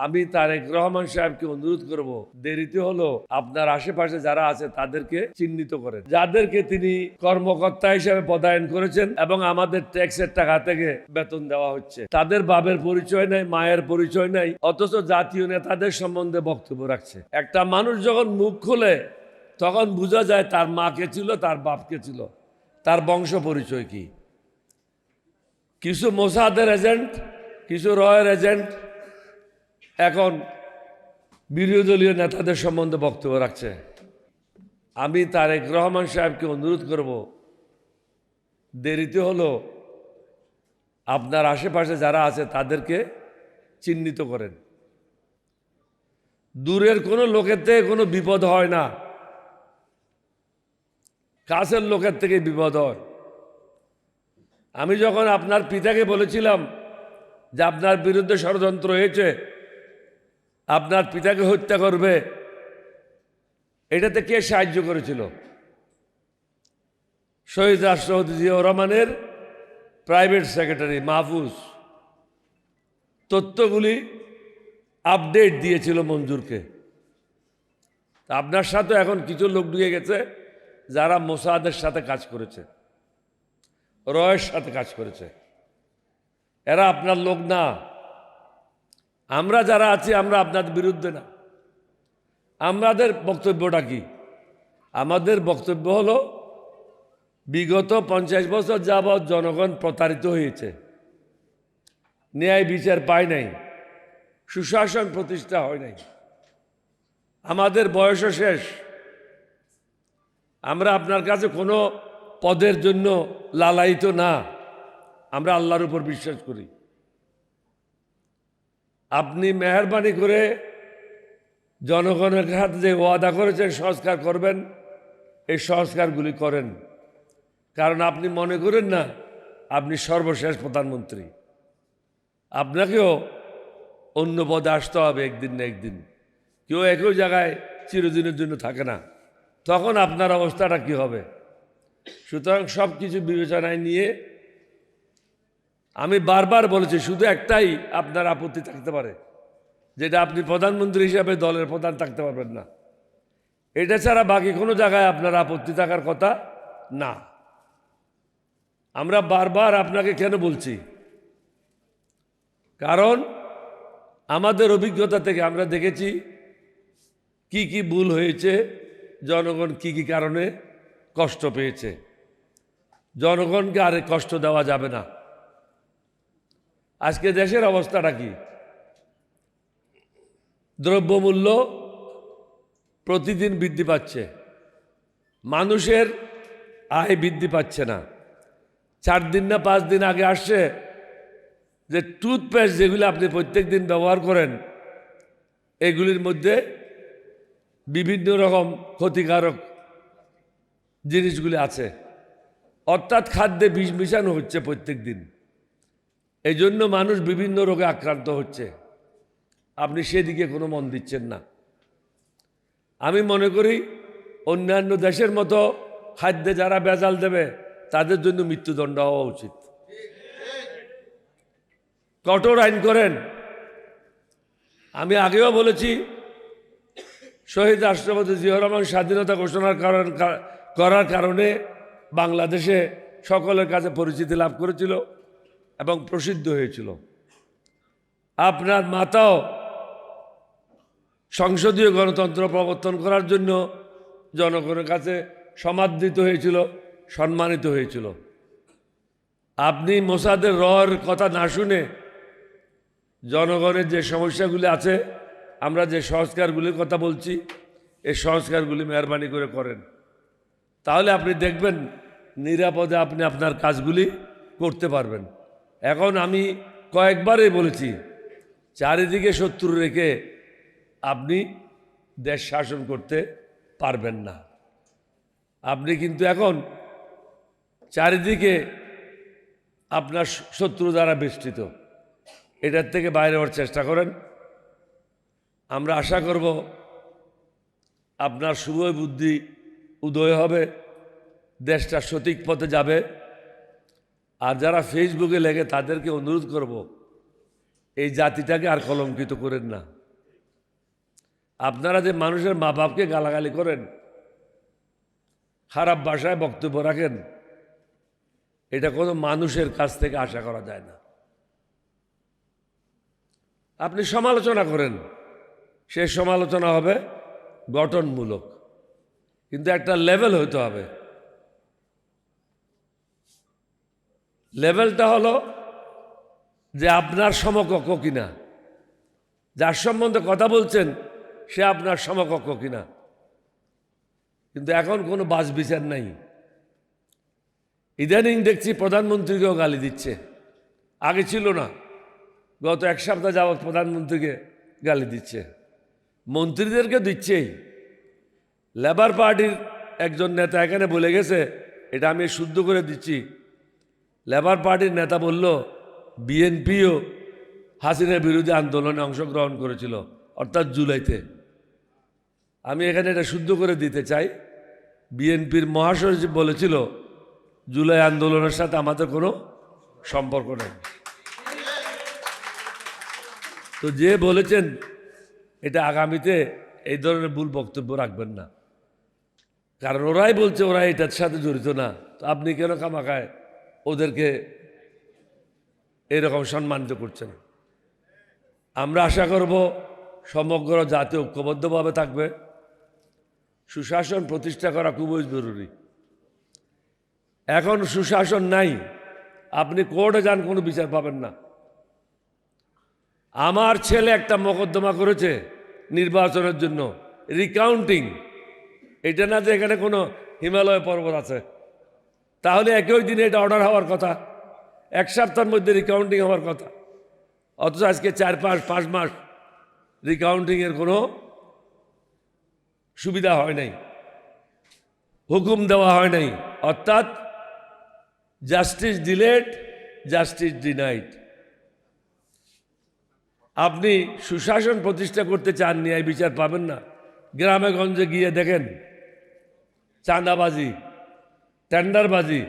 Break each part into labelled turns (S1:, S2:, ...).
S1: আমি তারেক রহমান সাহেবকে অনুরোধ করব, দেরিতে হলো আপনার আশেপাশে যারা আছে তাদেরকে চিহ্নিত করেন, যাদেরকে তিনি কর্মকর্তা হিসেবে পদায়ন করেছেন এবং আমাদের ট্যাক্সের টাকা থেকে বেতন দেওয়া হচ্ছে। তাদের বাবের পরিচয় নাই, মায়ের পরিচয় নাই, অথচ জাতীয় নেতাদের সম্বন্ধে বক্তব্য রাখছে। একটা মানুষ যখন মুখ খোলে তখন বোঝা যায় তার মাকে ছিল, তার বাপকে ছিল, তার বংশ পরিচয় কি। কিছু মোসাদের এজেন্ট, কিছু রয়ের এজেন্ট এখন বিরোধী দলীয় নেতাদের সম্বন্ধে বক্তব্য রাখছে। আমি তারেক রহমান সাহেবকে অনুরোধ করব, দেরিতে হলো আপনার আশেপাশে যারা আছে তাদেরকে চিহ্নিত করেন। দূরের কোনো লোকের থেকে কোনো বিপদ হয় না, কাছের লোকের থেকে বিপদ হয়। আমি যখন আপনার পিতাকে বলেছিলাম যে আপনার বিরুদ্ধে ষড়যন্ত্র হয়েছে, আপনার পিতাকে হত্যা করবে, এটাতে কে সাহায্য করেছিল? শহীদ রাষ্ট্রপতি জিয়াউর রহমানের প্রাইভেট সেক্রেটারি মাহফুজ তথ্যগুলি আপডেট দিয়েছিল মঞ্জুরকে। আপনার সাথে এখন কিছু লোক ঢুকে গেছে যারা মোসাদের সাথে কাজ করেছে, রয়ের সাথে কাজ করেছে। এরা আপনার লোক না। আমরা যারা আছি আমরা আপনাদের বিরুদ্ধে না। আমাদের বক্তব্যটা কি? আমাদের বক্তব্য হলো, বিগত 50 বছর যাবৎ জনগণ প্রতারিত হয়েছে, ন্যায় বিচার পায় নাই, সুশাসন প্রতিষ্ঠা হয় নাই, আমাদের বয়সও শেষ। আমরা আপনার কাছে কোনো পদের জন্য লালায়িত না, আমরা আল্লাহর উপর বিশ্বাস করি। আপনি মেহরবানি করে জনগণের হাতে যে ওয়াদা করেছেন সংস্কার করবেন, এই সংস্কারগুলি করেন। কারণ আপনি মনে করেন না আপনি সর্বশেষ প্রধানমন্ত্রী, আপনাকেও অন্য পদে আসতে হবে একদিন না একদিন। কেউ একই জায়গায় চিরদিনের জন্য থাকে না, তখন আপনার অবস্থাটা কি হবে? সুতরাং সব কিছু বিবেচনায় নিয়ে আমি বারবার বলেছি, শুধু একটাই আপনার আপত্তি থাকতে পারে, যেটা আপনি প্রধানমন্ত্রী হিসাবে দলের প্রধান থাকতে পারবেন না। এটা ছাড়া বাকি কোনো জায়গায় আপনার আপত্তি থাকার কথা না। আমরা বারবার আপনাকে কেন বলছি? কারণ আমাদের অভিজ্ঞতা থেকে আমরা দেখেছি কি কি ভুল হয়েছে, জনগণ কি কি কারণে কষ্ট পেয়েছে। জনগণকে আর কষ্ট দেওয়া যাবে না। আজকে দেশের অবস্থাটা কি? দ্রব্যমূল্য প্রতিদিন বৃদ্ধি পাচ্ছে, মানুষের আয় বৃদ্ধি পাচ্ছে না। 4 দিন না 5 দিন আগে আসছে যে টুথপেস্ট যেগুলো আপনি প্রত্যেক দিন ব্যবহার করেন, এগুলির মধ্যে বিভিন্ন রকম ক্ষতিকারক জিনিসগুলি আছে, অর্থাৎ খাদ্যে বিষ মিশানো হচ্ছে প্রত্যেক দিন। এই জন্য মানুষ বিভিন্ন রোগে আক্রান্ত হচ্ছে। আপনি সেদিকে কোনো মন দিচ্ছেন না। আমি মনে করি অন্যান্য দেশের মতো খাদ্যে যারা ভেজাল দেবে তাদের জন্য মৃত্যুদণ্ড হওয়া উচিত। কঠোর আইন করেন। আমি আগেও বলেছি, শহীদ রাষ্ট্রপতি জিয়াউর রহমান স্বাধীনতা ঘোষণা করার কারণে বাংলাদেশে সকলের কাছে পরিচিতি লাভ করেছিল এবং প্রসিদ্ধ হয়েছিল। আপনার মাতাও সংসদীয় গণতন্ত্র প্রবর্তন করার জন্য জনগণের কাছে সমাদৃত হয়েছিল, সম্মানিত হয়েছিল। আপনি মোসাদের রয়ের কথা না শুনে জনগণের যে সমস্যাগুলি আছে, আমরা যে সংস্কারগুলির কথা বলছি, এই সংস্কারগুলি মেহরবানি করে করেন। তাহলে আপনি দেখবেন নিরাপদে আপনি আপনার কাজগুলি করতে পারবেন। এখন আমি কয়েকবারই বলেছি, চারিদিকে শত্রু রেখে আপনি দেশ শাসন করতে পারবেন না। আপনি কিন্তু এখন চারিদিকে আপনার শত্রু দ্বারা বেষ্টিত, এটার থেকে বাইরে হওয়ার চেষ্টা করেন। আমরা আশা করব আপনার শুভ বুদ্ধি উদয় হবে, দেশটা সঠিক পথে যাবে। আর যারা ফেসবুকে লেগে তাদেরকে অনুরোধ করব, এই জাতিটাকে আর কলঙ্কিত করেন না। আপনারা যে মানুষের মা বাপকে গালাগালি করেন, খারাপ ভাষায় বক্তব্য রাখেন, এটা কোনো মানুষের কাছ থেকে আশা করা যায় না। আপনি সমালোচনা করেন, সে সমালোচনা হবে গঠনমূলক, কিন্তু একটা লেভেল হইতে হবে। লেভেলটা হলো যে আপনার সমকক্ষ কিনা, যার সম্বন্ধে কথা বলছেন সে আপনার সমকক্ষ কিনা। কিন্তু এখন কোনো বাছ বিচার নাই। ইদানিং দেখছি প্রধানমন্ত্রীকেও গালি দিচ্ছে, আগে ছিল না। গত এক সপ্তাহ যাবৎ প্রধানমন্ত্রীকে গালি দিচ্ছে, মন্ত্রীদেরকে দিচ্ছেই। লেবার পার্টির একজন নেতা এখানে বলে গেছে, এটা আমি শুদ্ধ করে দিচ্ছি। লেবার পার্টির নেতা বলল বিএনপিও হাসিনার বিরোধী আন্দোলনে অংশগ্রহণ করেছিল, অর্থাৎ জুলাইতে। আমি এখানে এটা শুদ্ধ করে দিতে চাই, বিএনপির মহাসচিব বলেছিল জুলাই আন্দোলনের সাথে আমাদের কোনো সম্পর্ক নেই। তো যে বলেছেন এটা আগামীতে এই ধরনের ভুল বক্তব্য রাখবেন না, কারণ ওরাই বলছে ওরা এটার সাথে জড়িত না। তো আপনি কেন খামাখায় ওদেরকে এরকম সম্মানিত করছেন? আমরা আশা করব সমগ্র জাতি ঐক্যবদ্ধভাবে থাকবে। সুশাসন প্রতিষ্ঠা করা খুবই জরুরি। এখন সুশাসন নাই, আপনি কোর্টে যান কোনো বিচার পাবেন না। আমার ছেলে একটা মোকদ্দমা করেছে নির্বাচনের জন্য, রিকাউন্টিং। এটা না যে এখানে কোনো হিমালয় পর্বত আছে, তাহলে একই দিনে এটা অর্ডার হওয়ার কথা, এক সপ্তাহের মধ্যে রিকাউন্টিং হওয়ার কথা। অথচ আজকে 4-5 মাস রিকাউন্টিংয়ের কোনো সুবিধা হয় নাই, হুকুম দেওয়া হয় নাই। অর্থাৎ জাস্টিস ডিলেড, জাস্টিস ডিনাইড। আপনি সুশাসন প্রতিষ্ঠা করতে চান, ন্যায় বিচার পাবেন না। গ্রামে গঞ্জে গিয়ে দেখেন চাঁদাবাজি, টেন্ডারবাজি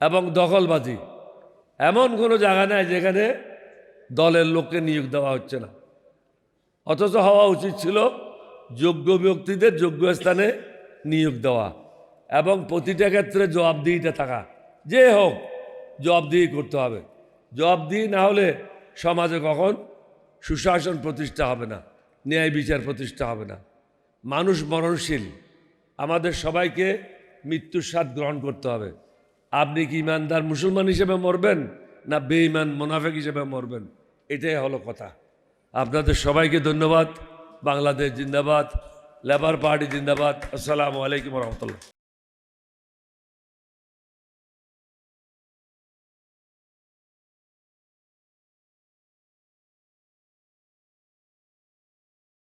S1: এবং দখলবাজি। এমন কোনো জায়গা নাই যেখানে দলের লোককে নিয়োগ দেওয়া হচ্ছে না। অথচ হওয়া উচিত ছিল যোগ্য ব্যক্তিদের যোগ্য স্থানে নিয়োগ দেওয়া এবং প্রতিটা ক্ষেত্রে জবাবদিহিতে থাকা। যে হোক জবাবদিহি করতে হবে। জবাবদিহি না হলে সমাজে কখন সুশাসন প্রতিষ্ঠা হবে না, ন্যায় বিচার প্রতিষ্ঠা হবে না। মানুষ মরণশীল, আমাদের সবাইকে মৃত্যুর স্বাদ গ্রহণ করতে হবে। আপনি কি ইমানদার মুসলমান হিসেবে মরবেন না বেঈমান মুনাফিক হিসেবে মরবেন, এটাই হলো কথা। আপনাদের সবাইকে ধন্যবাদ। বাংলাদেশ জিন্দাবাদ, লেবার পার্টি জিন্দাবাদ। আসসালামু আলাইকুম রহমতুল্লাহ।